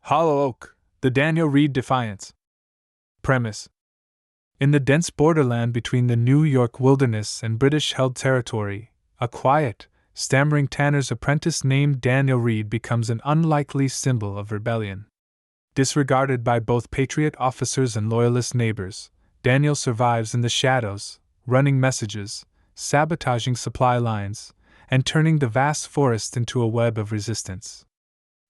Hollow Oak, the Daniel Reed Defiance. Premise: in the dense borderland between the New York wilderness and British-held territory, a quiet, stammering tanner's apprentice named Daniel Reed becomes an unlikely symbol of rebellion. Disregarded by both Patriot officers and Loyalist neighbors, Daniel survives in the shadows, running messages, sabotaging supply lines, and turning the vast forest into a web of resistance.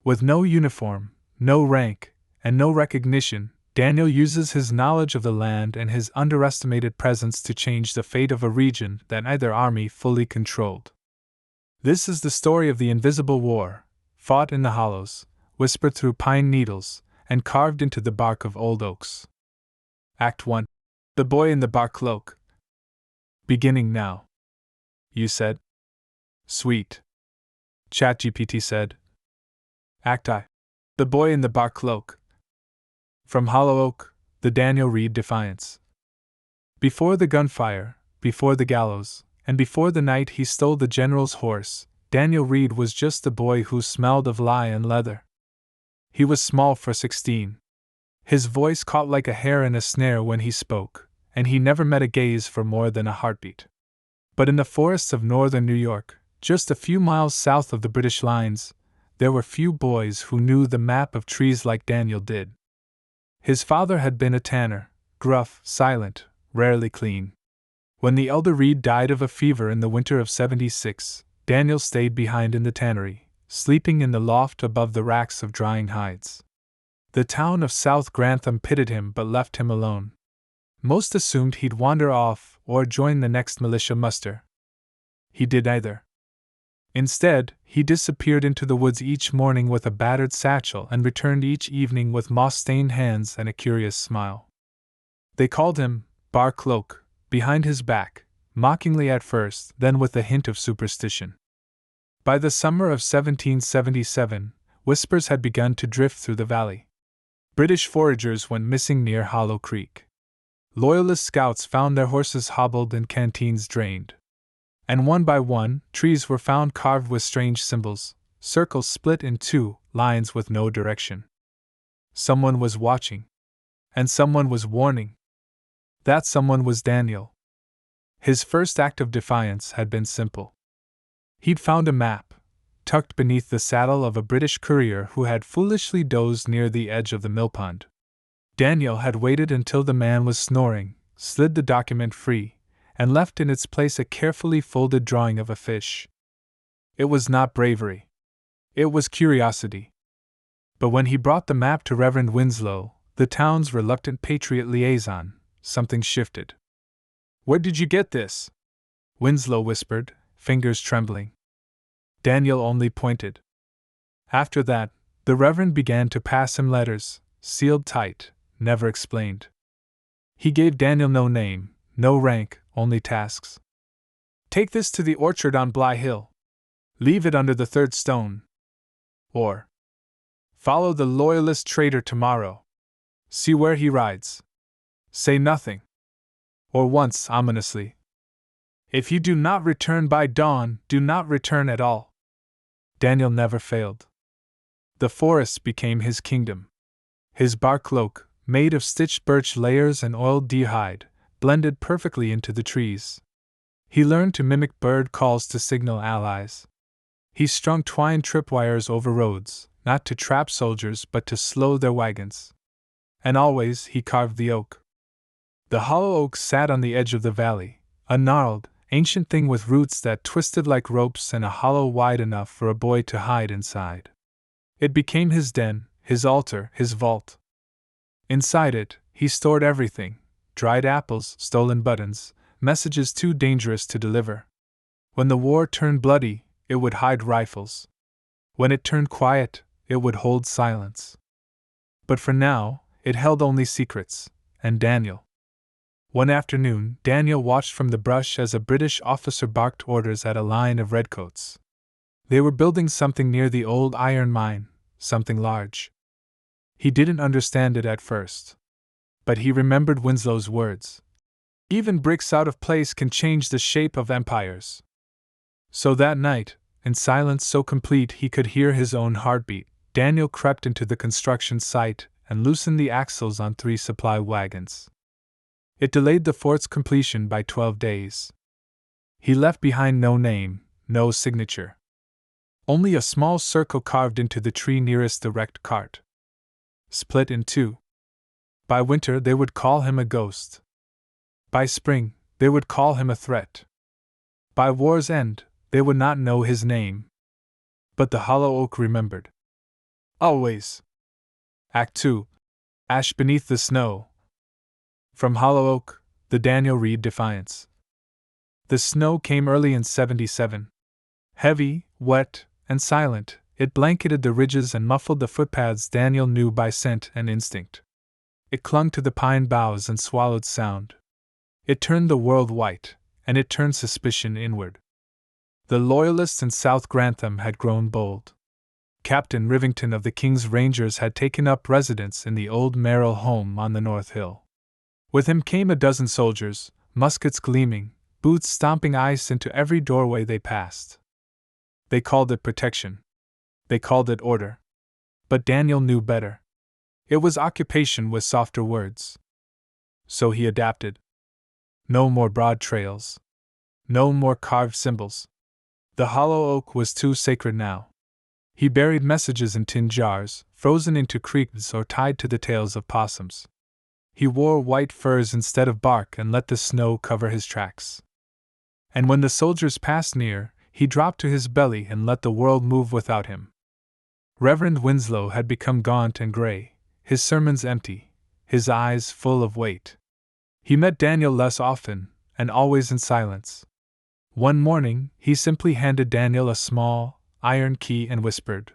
With no uniform, no rank, and no recognition, Daniel uses his knowledge of the land and his underestimated presence to change the fate of a region that neither army fully controlled. This is the story of the Invisible War, fought in the hollows, whispered through pine needles, and carved into the bark of old oaks. Act 1. The Boy in the Bark Cloak. Beginning now. You said? Sweet. ChatGPT said. Act I. The Boy in the Bark Cloak. From Hollow Oak, the Daniel Reed Defiance. Before the gunfire, before the gallows, and before the night he stole the general's horse, Daniel Reed was just a boy who smelled of lye and leather. He was small for 16. His voice caught like a hair in a snare when he spoke, and he never met a gaze for more than a heartbeat. But in the forests of northern New York, just a few miles south of the British lines, there were few boys who knew the map of trees like Daniel did. His father had been a tanner, gruff, silent, rarely clean. When the elder Reed died of a fever in the winter of '76, Daniel stayed behind in the tannery, sleeping in the loft above the racks of drying hides. The town of South Grantham pitied him but left him alone. Most assumed he'd wander off or join the next militia muster. He did neither. Instead, he disappeared into the woods each morning with a battered satchel and returned each evening with moss-stained hands and a curious smile. They called him Bark Cloak, behind his back, mockingly at first, then with a hint of superstition. By the summer of 1777, whispers had begun to drift through the valley. British foragers went missing near Hollow Creek. Loyalist scouts found their horses hobbled and canteens drained. And one by one, trees were found carved with strange symbols, circles split in two, lines with no direction. Someone was watching. And someone was warning. That someone was Daniel. His first act of defiance had been simple. He'd found a map, tucked beneath the saddle of a British courier who had foolishly dozed near the edge of the millpond. Daniel had waited until the man was snoring, slid the document free, and left in its place a carefully folded drawing of a fish. It was not bravery. It was curiosity. But when he brought the map to Reverend Winslow, the town's reluctant Patriot liaison, something shifted. "Where did you get this?" Winslow whispered, fingers trembling. Daniel only pointed. After that, the Reverend began to pass him letters, sealed tight, never explained. He gave Daniel no name, no rank, only tasks. Take this to the orchard on Bly Hill. Leave it under the third stone. Or follow the Loyalist trader tomorrow. See where he rides. Say nothing. Or once, ominously, if you do not return by dawn, do not return at all. Daniel never failed. The forest became his kingdom. His bark cloak, made of stitched birch layers and oiled deer hide, blended perfectly into the trees. He learned to mimic bird calls to signal allies. He strung twine tripwires over roads, not to trap soldiers but to slow their wagons. And always he carved the oak. The hollow oak sat on the edge of the valley, a gnarled, ancient thing with roots that twisted like ropes and a hollow wide enough for a boy to hide inside. It became his den, his altar, his vault. Inside it, he stored everything: dried apples, stolen buttons, messages too dangerous to deliver. When the war turned bloody, it would hide rifles. When it turned quiet, it would hold silence. But for now, it held only secrets, and Daniel. One afternoon, Daniel watched from the brush as a British officer barked orders at a line of redcoats. They were building something near the old iron mine, something large. He didn't understand it at first. But he remembered Winslow's words. Even bricks out of place can change the shape of empires. So that night, in silence so complete he could hear his own heartbeat, Daniel crept into the construction site and loosened the axles on 3 supply wagons. It delayed the fort's completion by 12 days. He left behind no name, no signature. Only a small circle carved into the tree nearest the wrecked cart. Split in 2. By winter they would call him a ghost. By spring, they would call him a threat. By war's end, they would not know his name. But the hollow oak remembered. Always. Act 2. Ash Beneath the Snow. From Hollow Oak, the Daniel Reed Defiance. The snow came early in 77. Heavy, wet, and silent, it blanketed the ridges and muffled the footpaths Daniel knew by scent and instinct. It clung to the pine boughs and swallowed sound. It turned the world white, and it turned suspicion inward. The Loyalists in South Grantham had grown bold. Captain Rivington of the King's Rangers had taken up residence in the old Merrill home on the North Hill. With him came a dozen soldiers, muskets gleaming, boots stomping ice into every doorway they passed. They called it protection. They called it order. But Daniel knew better. It was occupation with softer words. So he adapted. No more broad trails. No more carved symbols. The hollow oak was too sacred now. He buried messages in tin jars, frozen into creeks or tied to the tails of possums. He wore white furs instead of bark and let the snow cover his tracks. And when the soldiers passed near, he dropped to his belly and let the world move without him. Reverend Winslow had become gaunt and gray, his sermons empty, his eyes full of weight. He met Daniel less often, and always in silence. One morning, he simply handed Daniel a small, iron key and whispered,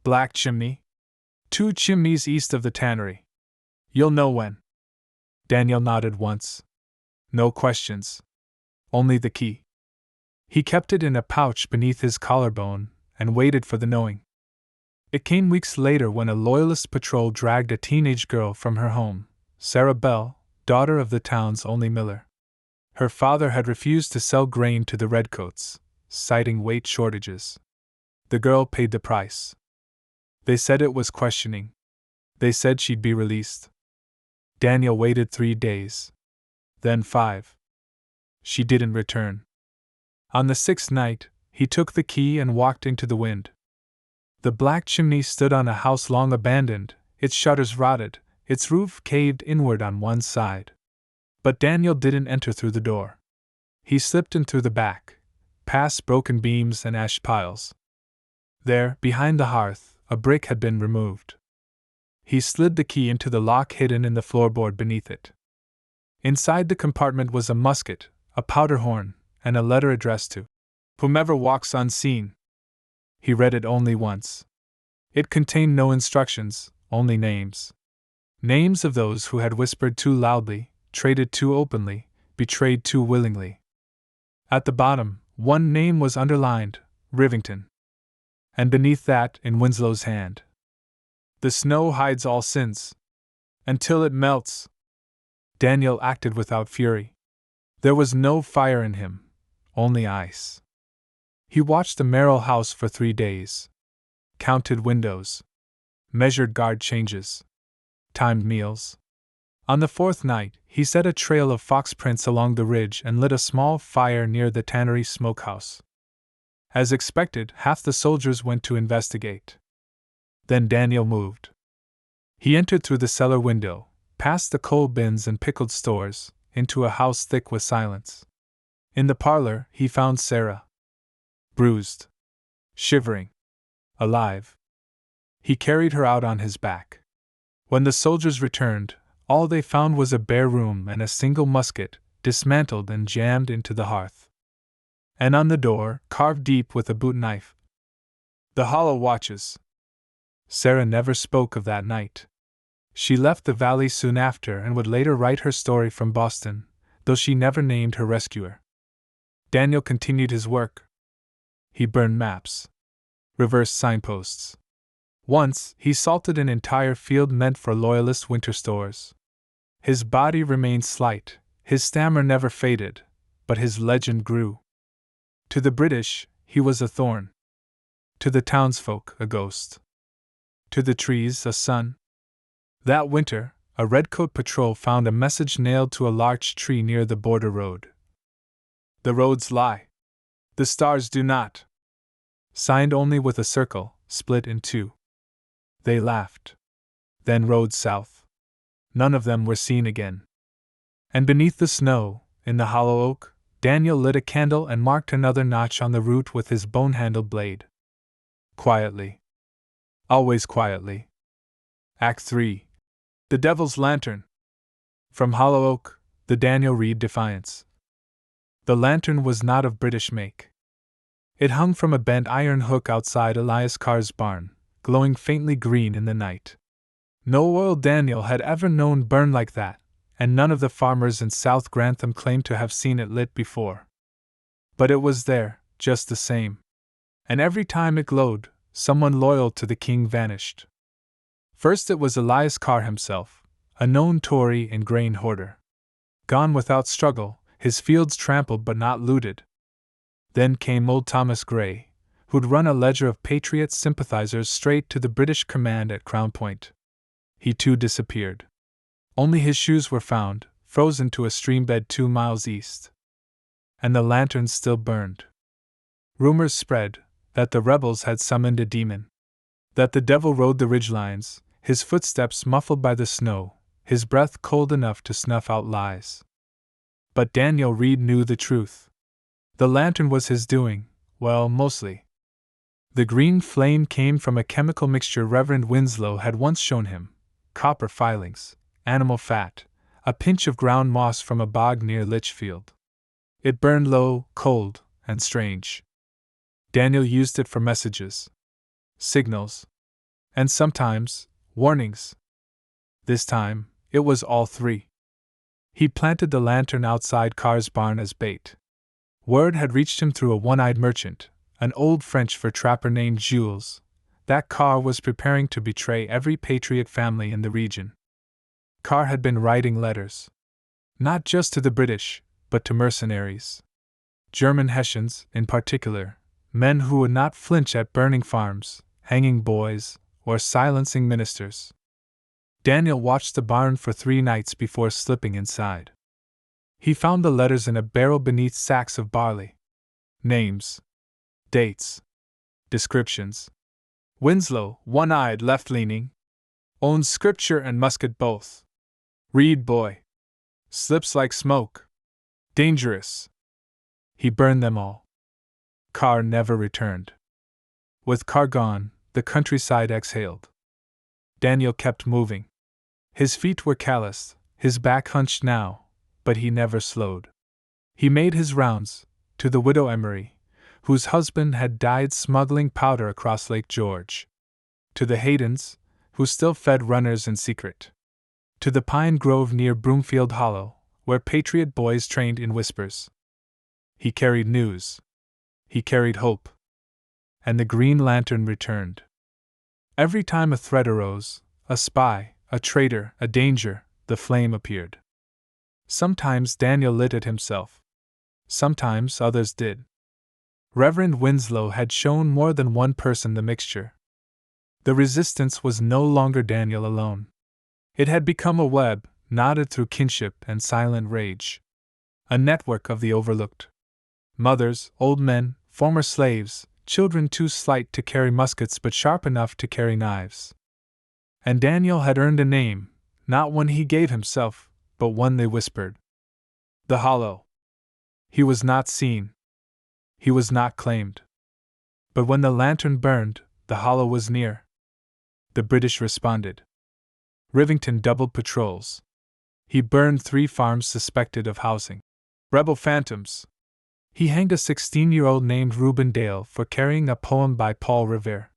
"Black chimney. 2 chimneys east of the tannery. You'll know when." Daniel nodded once. No questions. Only the key. He kept it in a pouch beneath his collarbone and waited for the knowing. It came weeks later when a Loyalist patrol dragged a teenage girl from her home, Sarah Bell, daughter of the town's only miller. Her father had refused to sell grain to the redcoats, citing weight shortages. The girl paid the price. They said it was questioning. They said she'd be released. Daniel waited 3 days. Then 5. She didn't return. On the 6th night, he took the key and walked into the wind. The black chimney stood on a house long abandoned, its shutters rotted, its roof caved inward on one side. But Daniel didn't enter through the door. He slipped in through the back, past broken beams and ash piles. There, behind the hearth, a brick had been removed. He slid the key into the lock hidden in the floorboard beneath it. Inside the compartment was a musket, a powder horn, and a letter addressed to whomever walks unseen. He read it only once. It contained no instructions, only names. Names of those who had whispered too loudly, traded too openly, betrayed too willingly. At the bottom, one name was underlined, Rivington. And beneath that, in Winslow's hand, "The snow hides all sins. Until it melts." Daniel acted without fury. There was no fire in him, only ice. He watched the Merrill house for 3 days. Counted windows. Measured guard changes. Timed meals. On the 4th night, he set a trail of fox prints along the ridge and lit a small fire near the tannery smokehouse. As expected, half the soldiers went to investigate. Then Daniel moved. He entered through the cellar window, past the coal bins and pickled stores, into a house thick with silence. In the parlor, he found Sarah. Bruised. Shivering. Alive. He carried her out on his back. When the soldiers returned, all they found was a bare room and a single musket, dismantled and jammed into the hearth. And on the door, carved deep with a boot knife, "The Hollow Watches." Sarah never spoke of that night. She left the valley soon after and would later write her story from Boston, though she never named her rescuer. Daniel continued his work. He burned maps. Reversed signposts. Once, he salted an entire field meant for Loyalist winter stores. His body remained slight, his stammer never faded, but his legend grew. To the British, he was a thorn. To the townsfolk, a ghost. To the trees, a sun. That winter, a redcoat patrol found a message nailed to a larch tree near the border road. The roads lie. The stars do not. Signed only with a circle, split in two. They laughed. Then rode south. None of them were seen again. And beneath the snow, in the hollow oak, Daniel lit a candle and marked another notch on the route with his bone-handled blade. Quietly. Always quietly. Act 3. The Devil's Lantern. From Hollow Oak, the Daniel Reed Defiance. The lantern was not of British make. It hung from a bent iron hook outside Elias Carr's barn, glowing faintly green in the night. No oil Daniel had ever known burned like that, and none of the farmers in South Grantham claimed to have seen it lit before. But it was there, just the same. And every time it glowed, someone loyal to the king vanished. First it was Elias Carr himself, a known Tory and grain hoarder. Gone without struggle, his fields trampled but not looted. Then came old Thomas Gray, who'd run a ledger of Patriot sympathizers straight to the British command at Crown Point. He too disappeared. Only his shoes were found, frozen to a streambed 2 miles east. And the lanterns still burned. Rumors spread that the rebels had summoned a demon. That the devil rode the ridgelines, his footsteps muffled by the snow, his breath cold enough to snuff out lies. But Daniel Reed knew the truth. The lantern was his doing, well, mostly. The green flame came from a chemical mixture Reverend Winslow had once shown him: copper filings, animal fat, a pinch of ground moss from a bog near Litchfield. It burned low, cold, and strange. Daniel used it for messages, signals, and sometimes warnings. This time, it was all three. He planted the lantern outside Carr's barn as bait. Word had reached him through a one-eyed merchant, an old French fur trapper named Jules, that Carr was preparing to betray every patriot family in the region. Carr had been writing letters. Not just to the British, but to mercenaries. German Hessians, in particular, men who would not flinch at burning farms, hanging boys, or silencing ministers. Daniel watched the barn for 3 nights before slipping inside. He found the letters in a barrel beneath sacks of barley. Names. Dates. Descriptions. Winslow, one-eyed, left-leaning. Owns scripture and musket both. Reed boy. Slips like smoke. Dangerous. He burned them all. Carr never returned. With Carr gone, the countryside exhaled. Daniel kept moving. His feet were calloused, his back hunched now, but he never slowed. He made his rounds, to the widow Emery, whose husband had died smuggling powder across Lake George. To the Haydens, who still fed runners in secret. To the pine grove near Broomfield Hollow, where patriot boys trained in whispers. He carried news. He carried hope. And the green lantern returned. Every time a threat arose, a spy, a traitor, a danger, the flame appeared. Sometimes Daniel lit it himself. Sometimes others did. Reverend Winslow had shown more than one person the mixture. The resistance was no longer Daniel alone. It had become a web, knotted through kinship and silent rage. A network of the overlooked. Mothers, old men, former slaves, children too slight to carry muskets but sharp enough to carry knives. And Daniel had earned a name, not one he gave himself, but one they whispered. The Hollow. He was not seen. He was not claimed. But when the lantern burned, the Hollow was near. The British responded. Rivington doubled patrols. He burned 3 farms suspected of housing rebel phantoms. He hanged a 16-year-old named Reuben Dale for carrying a poem by Paul Revere.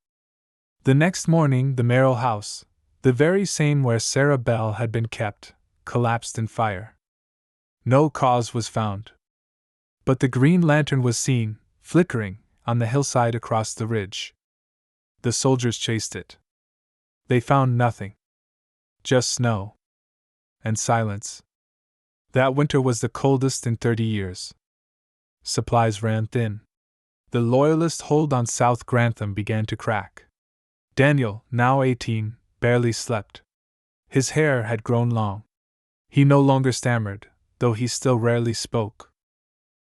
The next morning, the Merrill house, the very same where Sarah Bell had been kept, collapsed in fire. No cause was found. But the green lantern was seen, flickering, on the hillside across the ridge. The soldiers chased it. They found nothing. Just snow. And silence. That winter was the coldest in 30 years. Supplies ran thin. The Loyalist hold on South Grantham began to crack. Daniel, now 18, barely slept. His hair had grown long. He no longer stammered, though he still rarely spoke.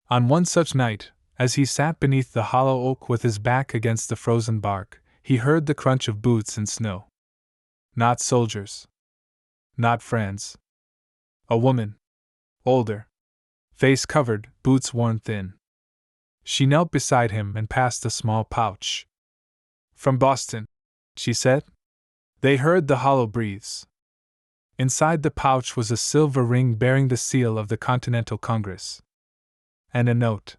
On one such night, as he sat beneath the hollow oak with his back against the frozen bark, he heard the crunch of boots in snow. Not soldiers. Not friends. A woman. Older. Face covered, boots worn thin. She knelt beside him and passed a small pouch. "From Boston," she said. They heard the hollow breathes. Inside the pouch was a silver ring bearing the seal of the Continental Congress. And a note.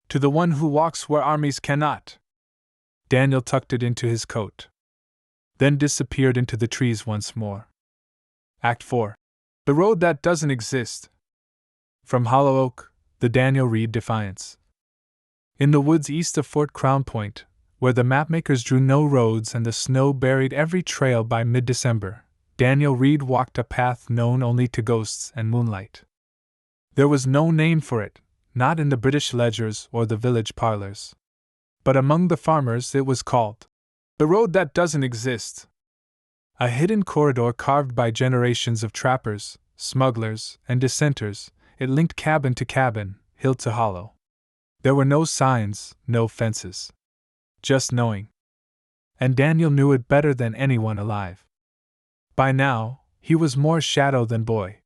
"To the one who walks where armies cannot." Daniel tucked it into his coat. Then disappeared into the trees once more. Act 4. The road that doesn't exist. From Hollow Oak, the Daniel Reed Defiance. In the woods east of Fort Crown Point, where the mapmakers drew no roads and the snow buried every trail by mid-December, Daniel Reed walked a path known only to ghosts and moonlight. There was no name for it, not in the British ledgers or the village parlors. But among the farmers it was called the road that doesn't exist. A hidden corridor carved by generations of trappers, smugglers, and dissenters, it linked cabin to cabin, hill to hollow. There were no signs, no fences. Just knowing. And Daniel knew it better than anyone alive. By now, he was more shadow than boy.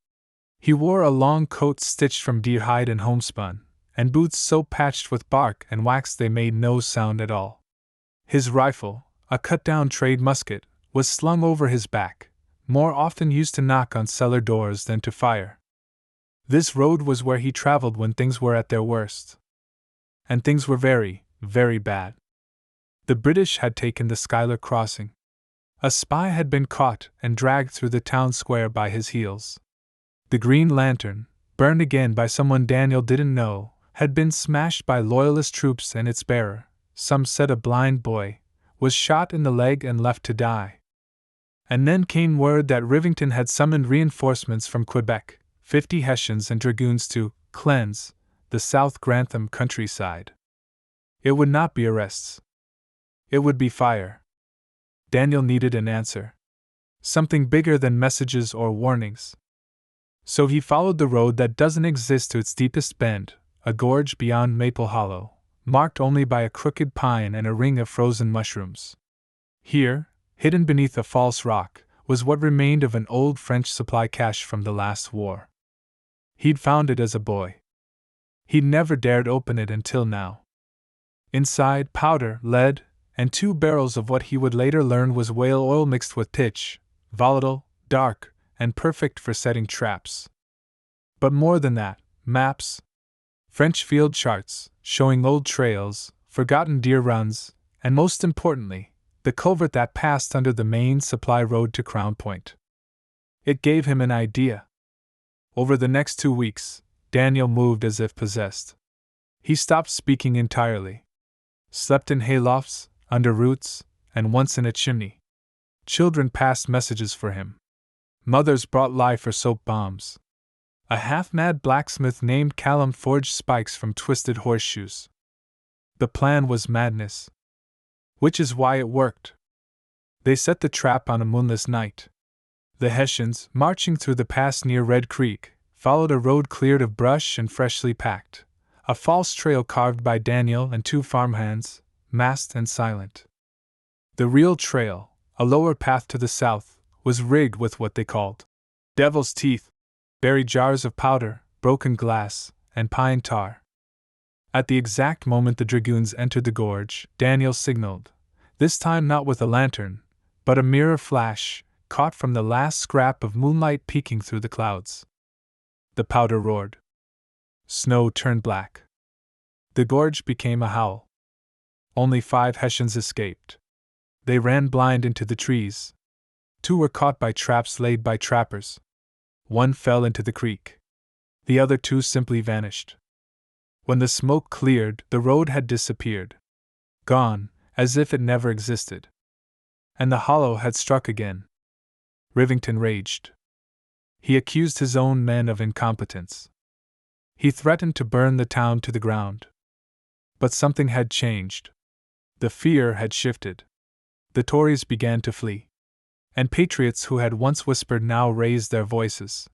He wore a long coat stitched from deer hide and homespun, and boots so patched with bark and wax they made no sound at all. His rifle, a cut-down trade musket, was slung over his back, more often used to knock on cellar doors than to fire. This road was where he traveled when things were at their worst. And things were very, very bad. The British had taken the Schuyler Crossing. A spy had been caught and dragged through the town square by his heels. The Green Lantern, burned again by someone Daniel didn't know, had been smashed by Loyalist troops, and its bearer, some said a blind boy, was shot in the leg and left to die. And then came word that Rivington had summoned reinforcements from Quebec, 50 Hessians and dragoons to cleanse the South Grantham countryside. It would not be arrests. It would be fire. Daniel needed an answer. Something bigger than messages or warnings. So he followed the road that doesn't exist to its deepest bend, a gorge beyond Maple Hollow, marked only by a crooked pine and a ring of frozen mushrooms. Here, hidden beneath a false rock, was what remained of an old French supply cache from the last war. He'd found it as a boy. He'd never dared open it until now. Inside, powder, lead, and 2 barrels of what he would later learn was whale oil mixed with pitch, volatile, dark, and perfect for setting traps. But more than that, maps. French field charts, showing old trails, forgotten deer runs, and most importantly, the culvert that passed under the main supply road to Crown Point. It gave him an idea. Over the next 2 weeks, Daniel moved as if possessed. He stopped speaking entirely. Slept in haylofts, under roots, and once in a chimney. Children passed messages for him. Mothers brought life or soap bombs. A half-mad blacksmith named Callum forged spikes from twisted horseshoes. The plan was madness. Which is why it worked. They set the trap on a moonless night. The Hessians, marching through the pass near Red Creek, followed a road cleared of brush and freshly packed, a false trail carved by Daniel and 2 farmhands, masked and silent. The real trail, a lower path to the south, was rigged with what they called devil's teeth, buried jars of powder, broken glass, and pine tar. At the exact moment the dragoons entered the gorge, Daniel signaled, this time not with a lantern, but a mirror flash, caught from the last scrap of moonlight peeking through the clouds. The powder roared. Snow turned black. The gorge became a howl. Only 5 Hessians escaped. They ran blind into the trees. 2 were caught by traps laid by trappers. 1 fell into the creek. The other 2 simply vanished. When the smoke cleared, the road had disappeared. Gone, as if it never existed. And the hollow had struck again. Rivington raged. He accused his own men of incompetence. He threatened to burn the town to the ground. But something had changed. The fear had shifted. The Tories began to flee. And patriots who had once whispered now raised their voices.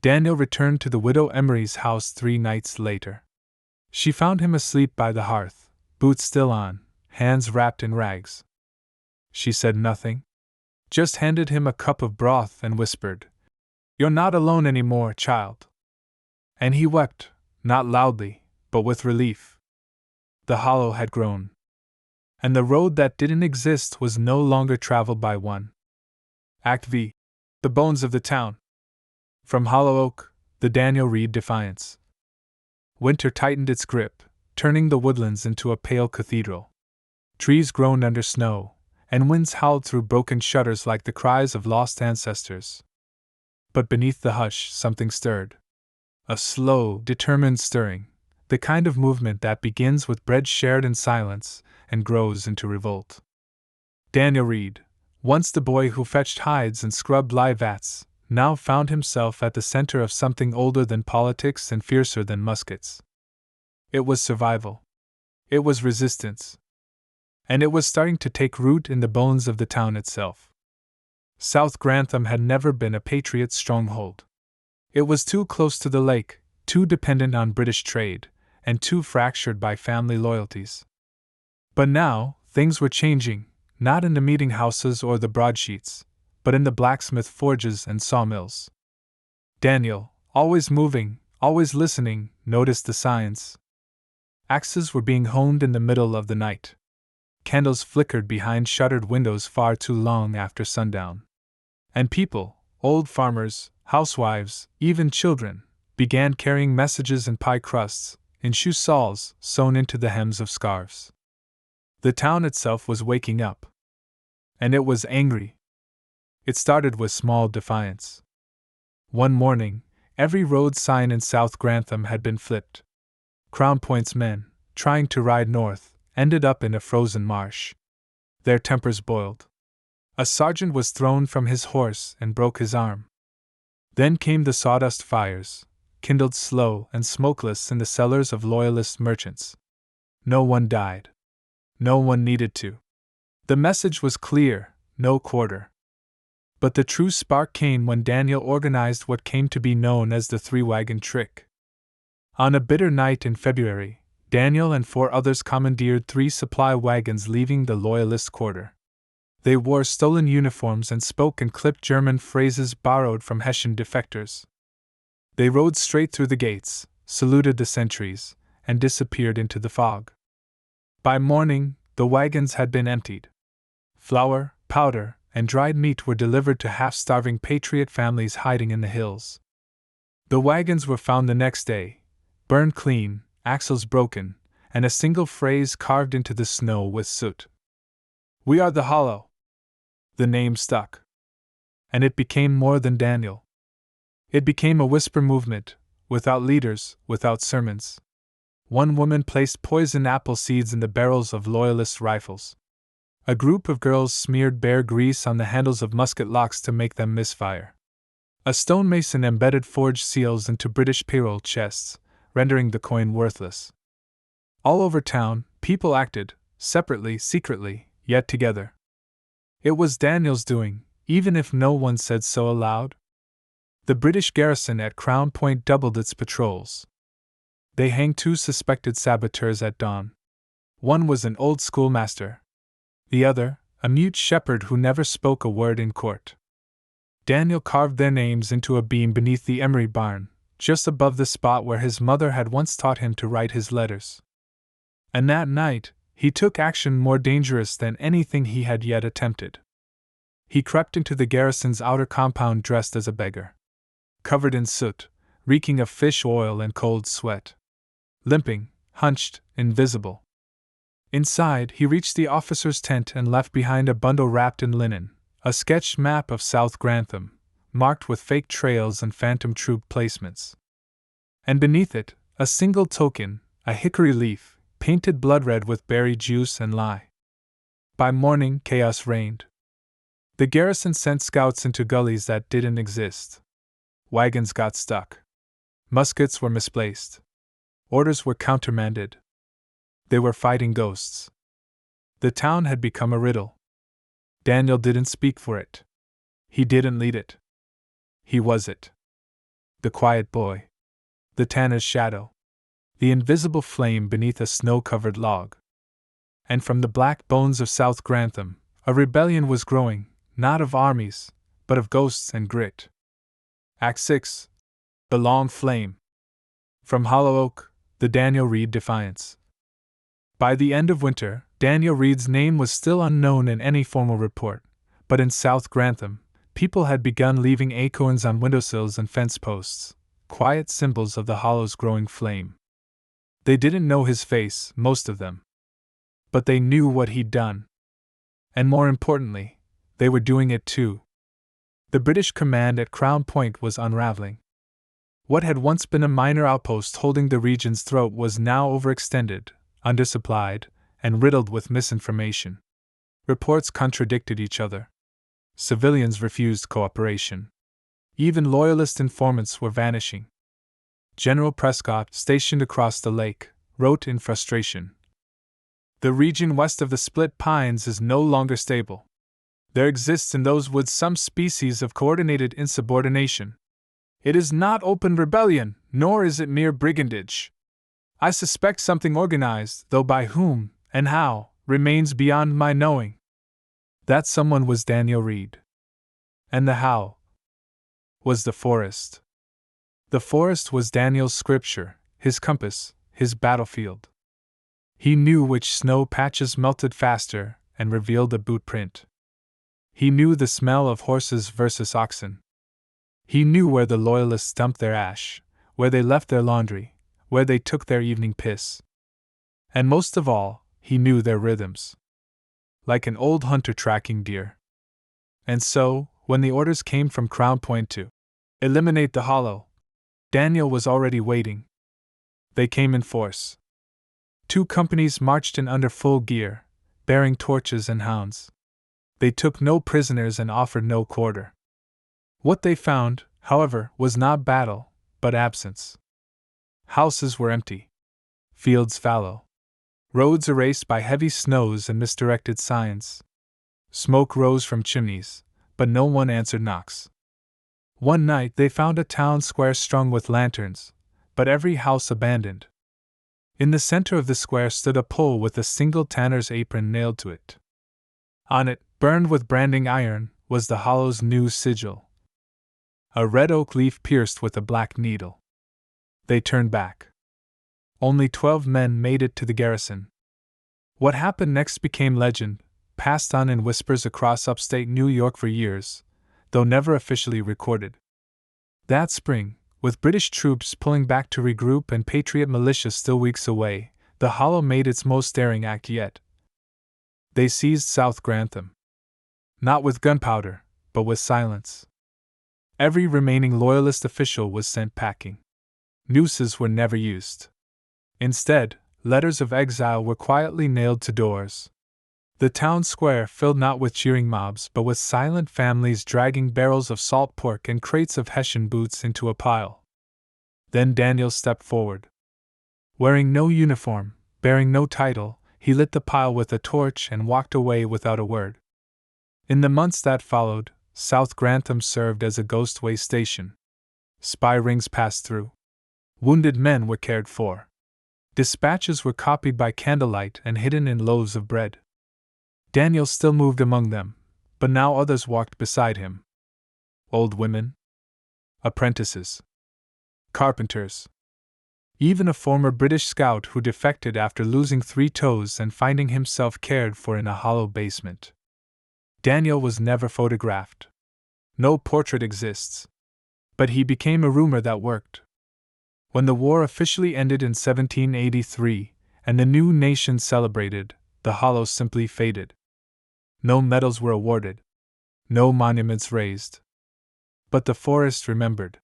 Daniel returned to the widow Emery's house 3 nights later. She found him asleep by the hearth, boots still on, hands wrapped in rags. She said nothing, just handed him a cup of broth and whispered, "You're not alone any more, child." And he wept, not loudly, but with relief. The hollow had grown. And the road that didn't exist was no longer traveled by one. Act V. The Bones of the Town. From Hollow Oak, the Daniel Reed Defiance. Winter tightened its grip, turning the woodlands into a pale cathedral. Trees groaned under snow, and winds howled through broken shutters like the cries of lost ancestors. But beneath the hush, something stirred. A slow, determined stirring, the kind of movement that begins with bread shared in silence and grows into revolt. Daniel Reed, once the boy who fetched hides and scrubbed lye vats, now found himself at the center of something older than politics and fiercer than muskets. It was survival. It was resistance. And it was starting to take root in the bones of the town itself. South Grantham had never been a patriot stronghold. It was too close to the lake, too dependent on British trade, and too fractured by family loyalties. But now, things were changing, not in the meeting houses or the broadsheets, but in the blacksmith forges and sawmills. Daniel, always moving, always listening, noticed the signs. Axes were being honed in the middle of the night. Candles flickered behind shuttered windows far too long after sundown. And people, old farmers, housewives, even children, began carrying messages in pie crusts, in shoe soles sewn into the hems of scarves. The town itself was waking up. And it was angry. It started with small defiance. One morning, every road sign in South Grantham had been flipped. Crown Point's men, trying to ride north, ended up in a frozen marsh. Their tempers boiled. A sergeant was thrown from his horse and broke his arm. Then came the sawdust fires, kindled slow and smokeless in the cellars of Loyalist merchants. No one died. No one needed to. The message was clear, no quarter. But the true spark came when Daniel organized what came to be known as the 3-wagon trick. On a bitter night in February, Daniel and 4 others commandeered 3 supply wagons leaving the Loyalist quarter. They wore stolen uniforms and spoke in clipped German phrases borrowed from Hessian defectors. They rode straight through the gates, saluted the sentries, and disappeared into the fog. By morning, the wagons had been emptied. Flour, powder, and dried meat were delivered to half-starving patriot families hiding in the hills. The wagons were found the next day, burned clean, axles broken, and a single phrase carved into the snow with soot. "We are the Hollow." The name stuck. And it became more than Daniel. It became a whisper movement, without leaders, without sermons. One woman placed poison apple seeds in the barrels of Loyalist rifles. A group of girls smeared bear grease on the handles of musket locks to make them misfire. A stonemason embedded forged seals into British payroll chests, rendering the coin worthless. All over town, people acted, separately, secretly, yet together. It was Daniel's doing, even if no one said so aloud. The British garrison at Crown Point doubled its patrols. They hanged 2 suspected saboteurs at dawn. One was an old schoolmaster. The other, a mute shepherd who never spoke a word in court. Daniel carved their names into a beam beneath the Emery barn, just above the spot where his mother had once taught him to write his letters. And that night, he took action more dangerous than anything he had yet attempted. He crept into the garrison's outer compound dressed as a beggar. Covered in soot, reeking of fish oil and cold sweat. Limping, hunched, invisible. Inside, he reached the officer's tent and left behind a bundle wrapped in linen, a sketched map of South Grantham, marked with fake trails and phantom troop placements. And beneath it, a single token, a hickory leaf, painted blood red with berry juice and lye. By morning, chaos reigned. The garrison sent scouts into gullies that didn't exist. Wagons got stuck. Muskets were misplaced. Orders were countermanded. They were fighting ghosts. The town had become a riddle. Daniel didn't speak for it. He didn't lead it. He was it. The quiet boy. The tanner's shadow. The invisible flame beneath a snow-covered log. And from the black bones of South Grantham, a rebellion was growing, not of armies, but of ghosts and grit. Act 6. The Long Flame. From Hollow Oak, the Daniel Reed Defiance. By the end of winter, Daniel Reed's name was still unknown in any formal report, but in South Grantham, people had begun leaving acorns on windowsills and fence posts, quiet symbols of the hollow's growing flame. They didn't know his face, most of them. But they knew what he'd done. And more importantly, they were doing it too. The British command at Crown Point was unraveling. What had once been a minor outpost holding the region's throat was now overextended, undersupplied, and riddled with misinformation. Reports contradicted each other. Civilians refused cooperation. Even loyalist informants were vanishing. General Prescott, stationed across the lake, wrote in frustration, "The region west of the Split Pines is no longer stable. There exists in those woods some species of coordinated insubordination. It is not open rebellion, nor is it mere brigandage. I suspect something organized, though by whom, and how, remains beyond my knowing." That someone was Daniel Reed. And the how was the forest. The forest was Daniel's scripture, his compass, his battlefield. He knew which snow patches melted faster and revealed a boot print. He knew the smell of horses versus oxen. He knew where the loyalists dumped their ash, where they left their laundry, where they took their evening piss. And most of all, he knew their rhythms. Like an old hunter tracking deer. And so, when the orders came from Crown Point to eliminate the hollow, Daniel was already waiting. They came in force. 2 companies marched in under full gear, bearing torches and hounds. They took no prisoners and offered no quarter. What they found, however, was not battle, but absence. Houses were empty. Fields fallow. Roads erased by heavy snows and misdirected signs. Smoke rose from chimneys, but no one answered knocks. One night they found a town square strung with lanterns, but every house abandoned. In the center of the square stood a pole with a single tanner's apron nailed to it. On it, burned with branding iron, was the hollow's new sigil. A red oak leaf pierced with a black needle. They turned back. Only 12 men made it to the garrison. What happened next became legend, passed on in whispers across upstate New York for years, though never officially recorded. That spring, with British troops pulling back to regroup and Patriot militia still weeks away, the hollow made its most daring act yet. They seized South Grantham. Not with gunpowder, but with silence. Every remaining loyalist official was sent packing. Nooses were never used. Instead, letters of exile were quietly nailed to doors. The town square filled not with cheering mobs but with silent families dragging barrels of salt pork and crates of Hessian boots into a pile. Then Daniel stepped forward. Wearing no uniform, bearing no title, he lit the pile with a torch and walked away without a word. In the months that followed, South Grantham served as a ghost way station. Spy rings passed through. Wounded men were cared for. Dispatches were copied by candlelight and hidden in loaves of bread. Daniel still moved among them, but now others walked beside him. Old women, apprentices, carpenters. Even a former British scout who defected after losing 3 toes and finding himself cared for in a hollow basement. Daniel was never photographed. No portrait exists. But he became a rumor that worked. When the war officially ended in 1783, and the new nation celebrated, the hollow simply faded. No medals were awarded. No monuments raised. But the forest remembered.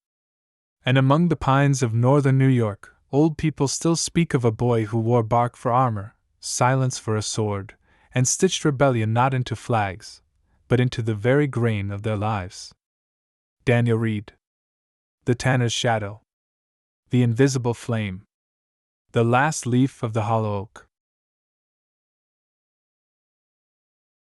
And among the pines of northern New York, old people still speak of a boy who wore bark for armor, silence for a sword, and stitched rebellion not into flags, but into the very grain of their lives. Daniel Reed. The tanner's shadow. The invisible flame. The last leaf of the hollow oak.